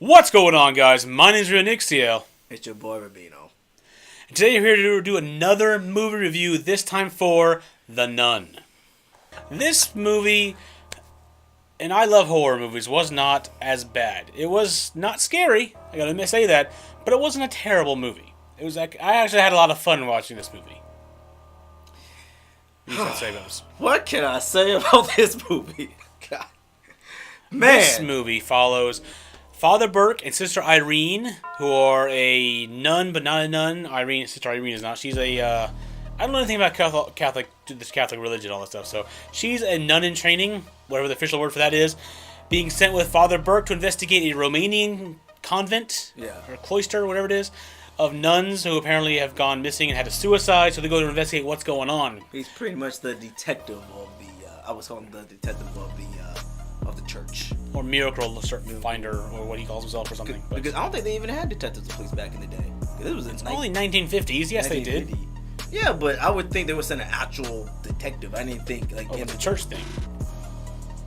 What's going on, guys? My name's Rionyxiel. It's your boy Robino. And today we're here to do another movie review, this time for The Nun. This movie, and I love horror movies, was not as bad. It was not scary, I gotta say that, but it wasn't a terrible movie. It was like, I actually had a lot of fun watching this movie. What can I say about this movie? God. Man. This movie follows Father Burke and Sister Irene, who are a nun, but not a nun. Sister Irene is not. She's a, I don't know anything about this Catholic religion, all that stuff. So she's a nun in training, whatever the official word for that is, being sent with Father Burke to investigate a Romanian convent, or cloister, whatever it is, of nuns who apparently have gone missing and had a suicide. So they go to investigate what's going on. He's pretty much the detective of the. I was calling him the detective of the church. Or miracle finder, or what he calls himself, or something. Because I don't think they even had detectives and police back in the day. It was only 1950s. Yes, 1950. They did. Yeah, but I would think they would send an actual detective. I didn't think like it's a church thing.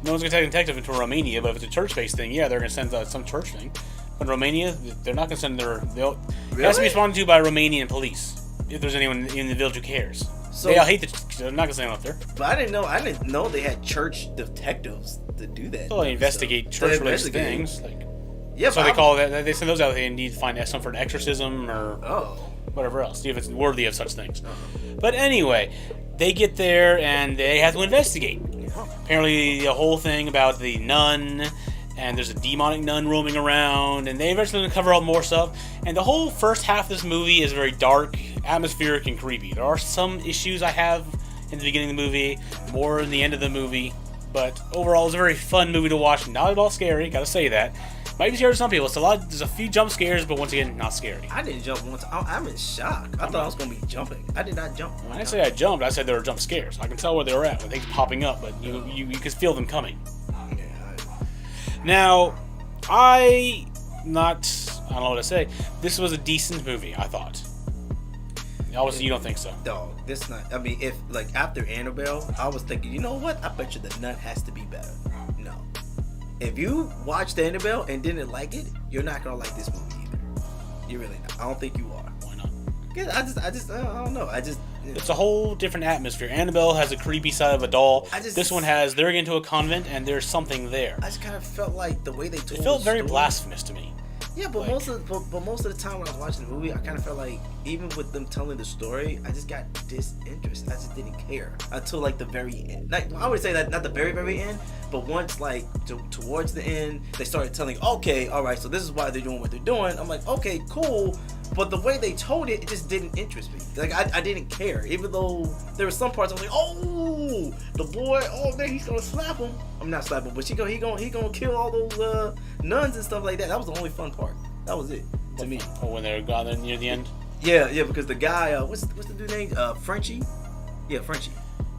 No one's gonna take a detective into Romania, but if it's a church-based thing, yeah, they're gonna send some church thing. But in Romania, they're not gonna send their. Really? It has to be responded to by Romanian police if there's anyone in the village who cares. So they all hate they're not gonna send them up there. But I didn't know they had church detectives to do that. Well, they investigate church-related things. Yeah, so they call that. They send those out. They need to find some for an exorcism or whatever else. See if it's worthy of such things. But anyway, they get there and they have to investigate. Apparently, the whole thing about the nun, and there's a demonic nun roaming around, and they eventually uncover all more stuff. And the whole first half of this movie is very dark, atmospheric, and creepy. There are some issues I have in the beginning of the movie, more in the end of the movie, but overall, it was a very fun movie to watch. Not at all scary, gotta say that. Might be scary to some people. There's a few jump scares, but once again, not scary. I didn't jump once. I'm in shock. I thought I was gonna be jumping. I did not jump. I didn't say I jumped. I said there were jump scares. I can tell where they were at with things popping up, but you could feel them coming. Now, I don't know what to say. This was a decent movie, I thought. Obviously, you don't think so. No, this not. I mean, if like after Annabelle, I was thinking, you know what? I bet you the Nun has to be better. No, if you watched Annabelle and didn't like it, you're not gonna like this movie either. You're really not. I don't think you are. Why not? I don't know. It's a whole different atmosphere. Annabelle has a creepy side of a doll. This one has, they're into a convent and there's something there. I just kind of felt like the way they told it felt very story, blasphemous to me. Yeah, but most of the time when I was watching the movie, I kind of felt like even with them telling the story, I just got disinterested. I just didn't care until like the very end. Like, I would say that not the very end, but once like towards the end, they started telling, okay, all right, so this is why they're doing what they're doing. I'm like, okay, cool. But the way they told it, it just didn't interest me. Like I didn't care, even though there were some parts I was like, oh, the boy, oh man, he's gonna slap him. I'm not slapping, but he gonna kill all those nuns and stuff like that. That was the only fun part. That was it to me. Oh, when they got there near the end. Yeah, because the guy, what's the dude name? Frenchie. Yeah, Frenchie.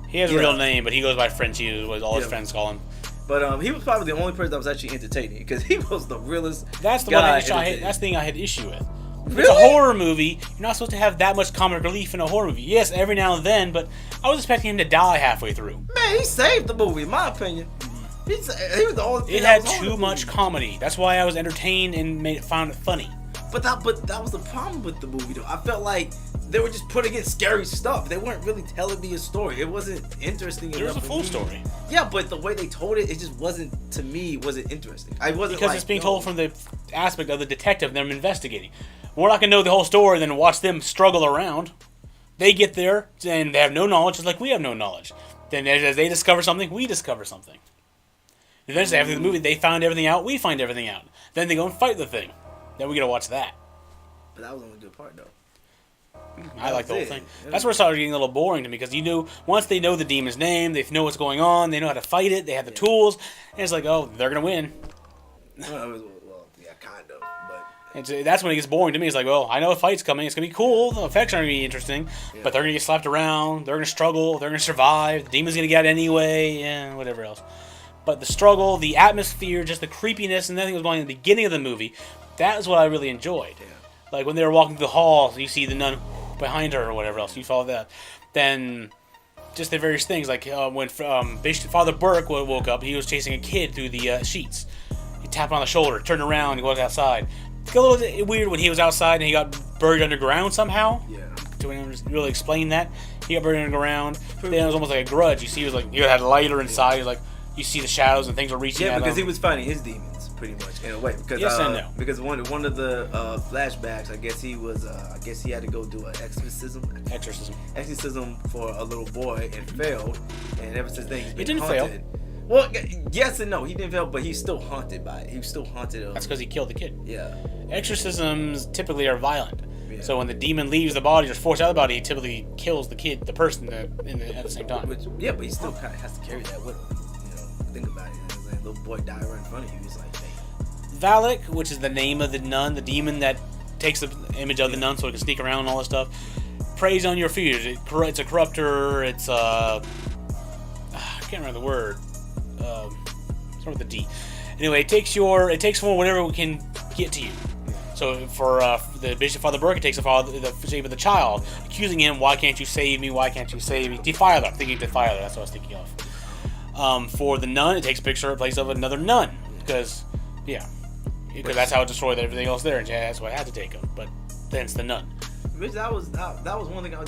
He has a real name, but he goes by Frenchie, is what all his friends call him. But he was probably the only person that was actually entertaining because he was the realest. That's the guy one that's the thing I had issue with. Really? It's a horror movie. You're not supposed to have that much comic relief in a horror movie. Yes, every now and then, but I was expecting him to die halfway through. Man, he saved the movie, in my opinion. He was the only. It had too much comedy. That's why I was entertained and found it funny. But that was the problem with the movie, though. I felt like they were just putting in scary stuff. They weren't really telling me a story. It wasn't interesting enough. There was a full story. Yeah, but the way they told it, it just wasn't, to me, wasn't interesting. I wasn't because it's being told from the aspect of the detective them investigating. We're not going to know the whole story and then watch them struggle around. They get there and they have no knowledge, just like we have no knowledge. Then as they discover something, we discover something. Eventually, after the movie, they found everything out, we find everything out. Then they go and fight the thing. Then we get to watch that. But that was the only good part, though. I like the whole thing. That's where it started getting a little boring to me because once they know the demon's name, they know what's going on, they know how to fight it, they have the tools, and it's like, oh, they're going to win. Well, yeah, kind of. But that's when it gets boring to me. It's like, well, I know a fight's coming. It's going to be cool. The effects are going to be interesting. Yeah. But they're going to get slapped around. They're going to struggle. They're going to survive. The demon's going to get out anyway. Yeah, whatever else. But the struggle, the atmosphere, just the creepiness, and everything that was going on in the beginning of the movie, that is what I really enjoyed. Yeah. Like when they were walking through the hall, you see the nun behind her or whatever else. You follow that. Then just the various things. Like when Father Burke woke up, he was chasing a kid through the sheets. tap on the shoulder, turn around, and goes outside. It's a little weird when he was outside and he got buried underground somehow. Yeah. Do anyone really explain that? He got buried underground. Then it was almost like a grudge. You see, he was like, he had a lighter inside. He was like, you see the shadows and things are reaching at him. Yeah, because he was fighting his demons, pretty much, in a way. Because, yes and no. Because one of the flashbacks, I guess he had to go do an exorcism for a little boy and failed. And ever since then, he's been haunted. Fail. Well, yes and no. He didn't fail, but he's still haunted by it. He was still haunted. That's because he killed the kid. Yeah. Exorcisms typically are violent. Yeah. So when the demon leaves the body or is forced out of the body, he typically kills the kid, the person, at the same time. But he still kind of has to carry that with him. Think about it. Like, little boy died right in front of you. He's like, hey. Valak, which is the name of the nun, the demon that takes the image of the nun so it can sneak around and all this stuff, preys on your fears. It's a corruptor. It's I can't remember the word. Start with a D. Anyway, it takes form whatever it can get to you. So for the Bishop Father Burke, it takes the shape of the child, accusing him, why can't you save me? Why can't you save me? Defiler. I'm thinking Defiler. That's what I was thinking of. For the nun, it takes a place of another nun. Because that's how it destroyed everything else there. And that's why I had to take him. But then it's the nun. Which that was one thing I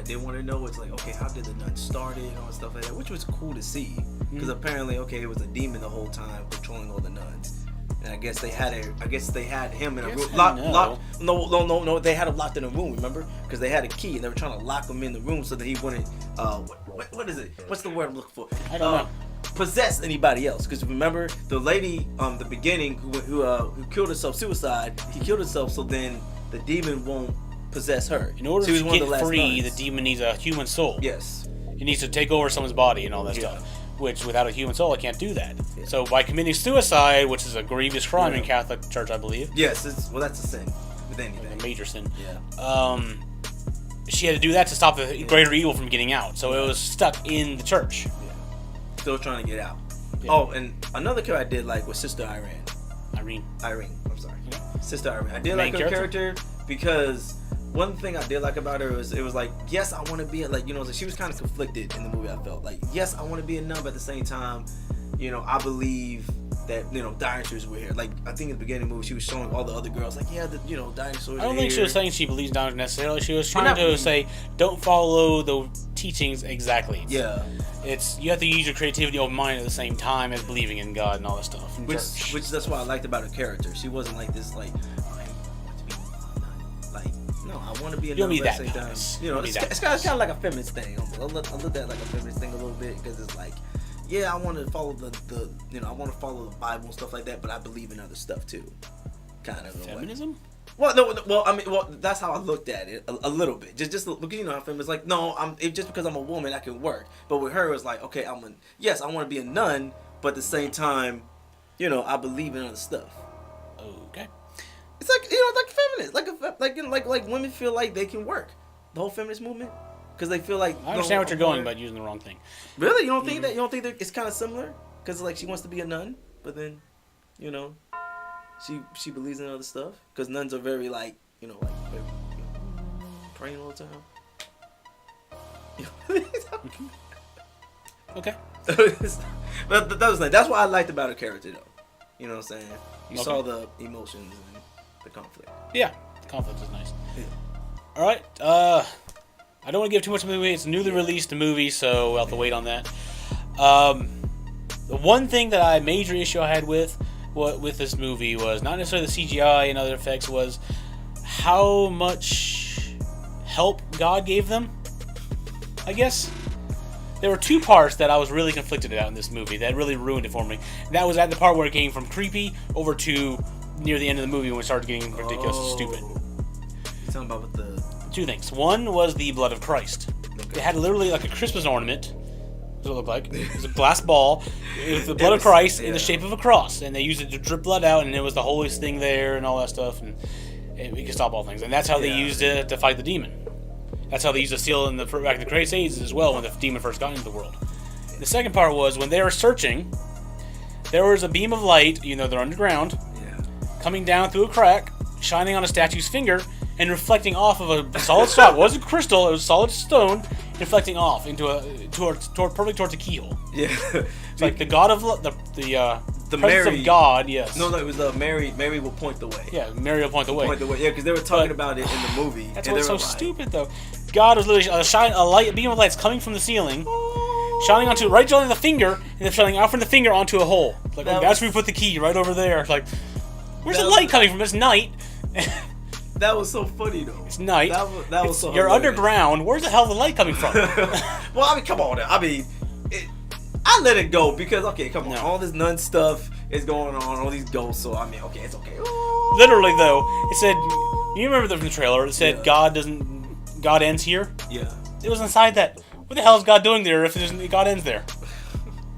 did want to know. It's like, okay, how did the nun start it and all that stuff like that, which was cool to see. Because apparently, okay, it was a demon the whole time controlling all the nuns. And I guess they had him in a room. No. They had him locked in a room. Remember? Because they had a key and they were trying to lock him in the room so that he wouldn't. What is it? What's the word I'm looking for? I don't know. Possess anybody else. Because remember the lady the beginning who killed herself, suicide. He killed himself so then the demon won't possess her. In order to get free, the demon needs a human soul. Yes. It needs to take over someone's body and all that stuff. Which, without a human soul, I can't do that. Yeah. So, by committing suicide, which is a grievous crime in Catholic Church, I believe. Yes, that's a sin. With anything. A major sin. Yeah. She had to do that to stop the greater evil from getting out. So, it was stuck in the church. Yeah. Still trying to get out. Yeah. Oh, and another character I did like was Sister Irene. I'm sorry. Yeah. Sister Irene. I did like her character because one thing I did like about her was it was like, yes, I want to be she was kind of conflicted in the movie. I felt like, yes, I want to be a nun, but at the same time, I believe that dinosaurs were here. Like I think in the beginning of the movie, she was showing all the other girls like, yeah, dinosaurs. I don't think she was saying she believes dinosaurs necessarily. She was trying to say, don't follow the teachings exactly. Yeah, you have to use your creativity of mind at the same time as believing in God and all that stuff. Which that's what I liked about her character. She wasn't like this like. No, I want to be a nun. It's kind of like a feminist thing. I look at it like a feminist thing a little bit because it's like, yeah, I want to follow I want to follow the Bible and stuff like that, but I believe in other stuff too. Kind of feminism. Well, that's how I looked at it a little bit. Just because how feminists like, no, just because I'm a woman I can work, but with her it's like, okay, I want to be a nun, but at the same time, I believe in other stuff. Okay. It's like feminist, like women feel like they can work. The whole feminist movement, because they feel like I understand what you're going about using the wrong thing. Really, you don't think that? You don't think that it's kind of similar? Because like she wants to be a nun, but then, she believes in other stuff. Because nuns are very praying all the time. Okay. But that was like that's what I liked about her character, though. You know what I'm saying? You saw the emotions and the conflict. Yeah, the conflict is nice. Yeah. All right. I don't want to give too much of the movie. It's a newly released movie, so we'll have to wait on that. The one thing that major issue I had with this movie was not necessarily the CGI and other effects, was how much help God gave them, I guess. There were two parts that I was really conflicted about in this movie that really ruined it for me. And that was at the part where it came from creepy over to near the end of the movie when it started getting ridiculous and stupid. You're talking about the... Two things. One was the blood of Christ. Okay. It had literally like a Christmas ornament. What it looked like. It was a glass ball with the blood of Christ in the shape of a cross. And they used it to drip blood out, and it was the holiest thing there and all that stuff. And we could stop all things. And that's how they used it to fight the demon. That's how they used the seal back in the Crusades as well when the demon first got into the world. The second part was when they were searching, there was a beam of light, they're underground, coming down through a crack, shining on a statue's finger, and reflecting off of a solid stone. It wasn't crystal, it was solid stone, reflecting off into perfectly towards a keyhole. Yeah. It's like the god of the the presence Mary of God. Yes. No, it was Mary. Mary will point the way. Yeah, Mary will point the way. Point the way. Yeah, because they were talking about it in the movie. That's and what's so like, stupid, though. God was literally a beam of light's coming from the ceiling, shining onto the finger, and then shining out from the finger onto a hole. Like, that's where we put the key, right over there. Like, where's the light coming from? It's night. That was so funny though. It's night. That was so. You're hilarious. underground. Where's the hell the light coming from? Well, I mean, come on. I mean, I let it go because come on, all this nun stuff is going on, all these ghosts. So I mean, okay, it's okay. Ooh. Literally though, it said. You remember from the trailer? It said God ends here. Yeah. It was inside that. What the hell is God doing there if God ends there?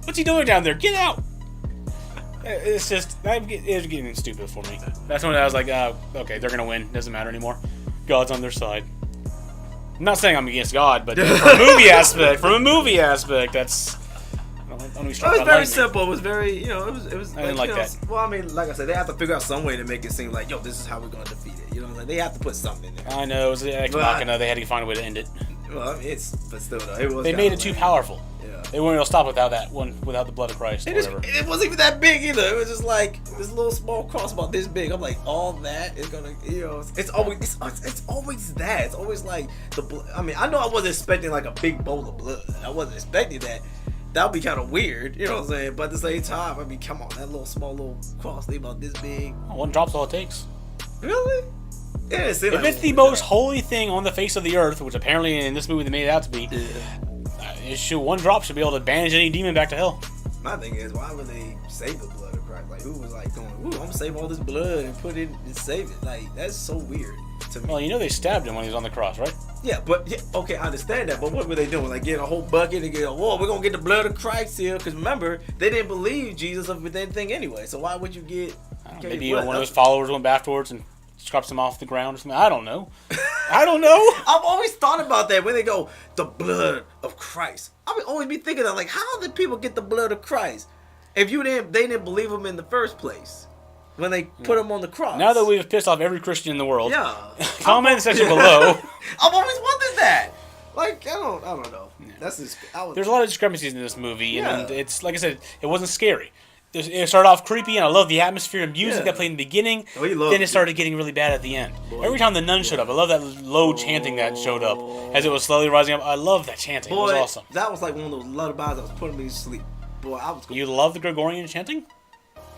What's he doing down there? Get out! It's just, it's getting stupid for me. That's when I was like, okay, they're gonna win. Doesn't matter anymore. God's on their side. I'm not saying I'm against God, but from a movie aspect, that's. It was very simple. It was very, it was. I didn't like that. Well, I mean, like I said, they have to figure out some way to make it seem like, this is how we're gonna defeat it. Like they have to put something in there. I know it was ex machina. They had to find a way to end it. Well, but still, though, it was. They made it too powerful. Yeah. They weren't able to stop without the blood of Christ. It wasn't even that big either. It was just like this little small cross about this big. I'm like, all that is gonna, it's always that. It's always like the blood. I mean, I know I wasn't expecting like a big bowl of blood. I wasn't expecting that. That would be kind of weird, you know what I'm saying? But at the same time, I mean, come on, that little cross thing about this big. One drop's all it takes. Really? Yeah, if it's the most holy thing on the face of the earth, which apparently in this movie they made it out to be, one drop should be able to banish any demon back to hell. My thing is, why would they save the blood of Christ? Like, who was like going, I'm gonna save all this blood and put it and save it? Like, that's so weird to me. Well, they stabbed him when he was on the cross, right? Yeah, but okay, I understand that. But what were they doing? Like, getting a whole bucket and getting, we're gonna get the blood of Christ here? Because remember, they didn't believe Jesus with anything anyway. So why would you get? Maybe one of his followers went afterwards and scraps him off the ground or something. I don't know. I've always thought about that when they go, the blood of Christ. I would always be thinking that, like, how did people get the blood of Christ if they didn't believe him in the first place when they put him on the cross? Now that we've pissed off every Christian in the world, comment in the section below. I've always wondered that. Like, I don't know. Yeah. There's a lot of discrepancies in this movie, and it's like I said, it wasn't scary. It started off creepy, and I love the atmosphere and music that played in the beginning. Then it started getting really bad at the end. Every time the nun showed up, I love that low chanting that showed up as it was slowly rising up. I love that chanting. It was awesome. That was like one of those lullabies that was putting me to sleep. Boy, You love the Gregorian chanting?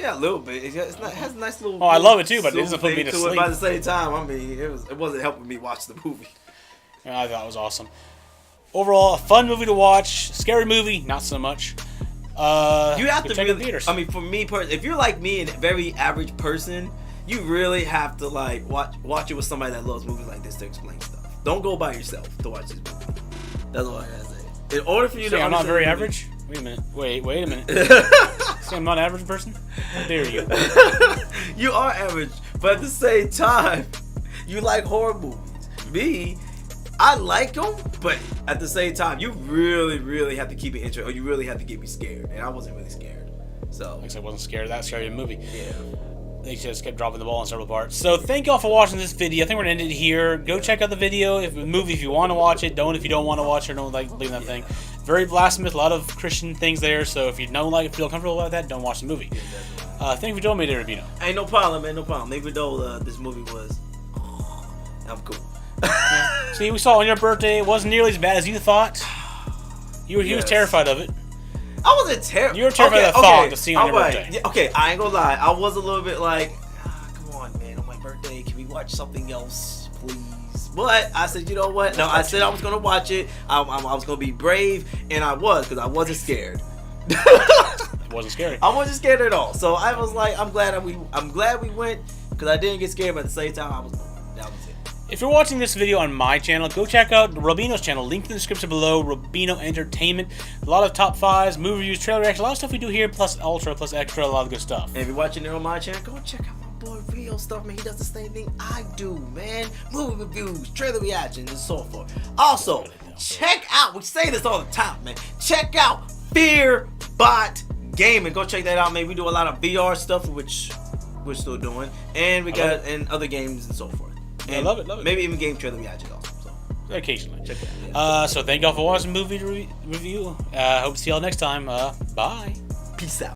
Yeah, a little bit. It has a nice little. Oh, I love it too, but it doesn't put me to sleep. But at the same time, I mean, it wasn't helping me watch the movie. Yeah, I thought it was awesome. Overall, a fun movie to watch. Scary movie, not so much. You have to really. I mean, for me, if you're like me, and a very average person, you really have to like watch it with somebody that loves movies like this to explain stuff. Don't go by yourself to watch this movie. That's all I gotta say. In order for you to, I'm not very average. Wait a minute. Wait a minute. Say I'm not an average person? How dare you? You are average, but at the same time, you like horror movies. Me, I like them, but at the same time, you really, really have to keep it interesting, or you really have to get me scared, and I wasn't really scared. So, like I wasn't scared of that scary movie. Yeah. They just kept dropping the ball in several parts. So thank y'all for watching this video. I think we're gonna end it here. Go check out the video, if you want to watch it. Don't if you don't want to watch it. Don't like leave that thing. Very blasphemous. A lot of Christian things there. So if you don't feel comfortable with that, don't watch the movie. Thank you for joining me there, Robino. Ain't no problem, man. No problem. Even though this movie was, I'm cool. See, we saw on your birthday. It wasn't nearly as bad as you thought. He was terrified of it. I wasn't terrified. You were terrified of the thought of seeing on your birthday. Yeah, okay, I ain't gonna lie. I was a little bit like, come on, man. On my birthday, can we watch something else, please? But I said, you know what? No, I said I was gonna watch it. I was gonna be brave, and I was, because I wasn't scared. It wasn't scary. I wasn't scared at all. So I was like, I'm glad we went, because I didn't get scared, but at the same time, that was it. If you're watching this video on my channel, go check out Robino's channel. Link in the description below. Robino Entertainment. A lot of top fives, movie reviews, trailer reactions, a lot of stuff we do here, plus ultra, plus extra, a lot of good stuff. And if you're watching it on my channel, go check out my boy Rio stuff, man. He does the same thing I do, man. Movie reviews, trailer reactions, and so forth. Also, check out, we say this all the time, man. Check out Fearbot Gaming. Go check that out, man. We do a lot of VR stuff, which we're still doing. And we got and other games and so forth. And I love it. Maybe even game trailer reaction also. So occasionally. Check that out. So thank y'all for watching the movie review. Hope to see y'all next time. Bye. Peace out.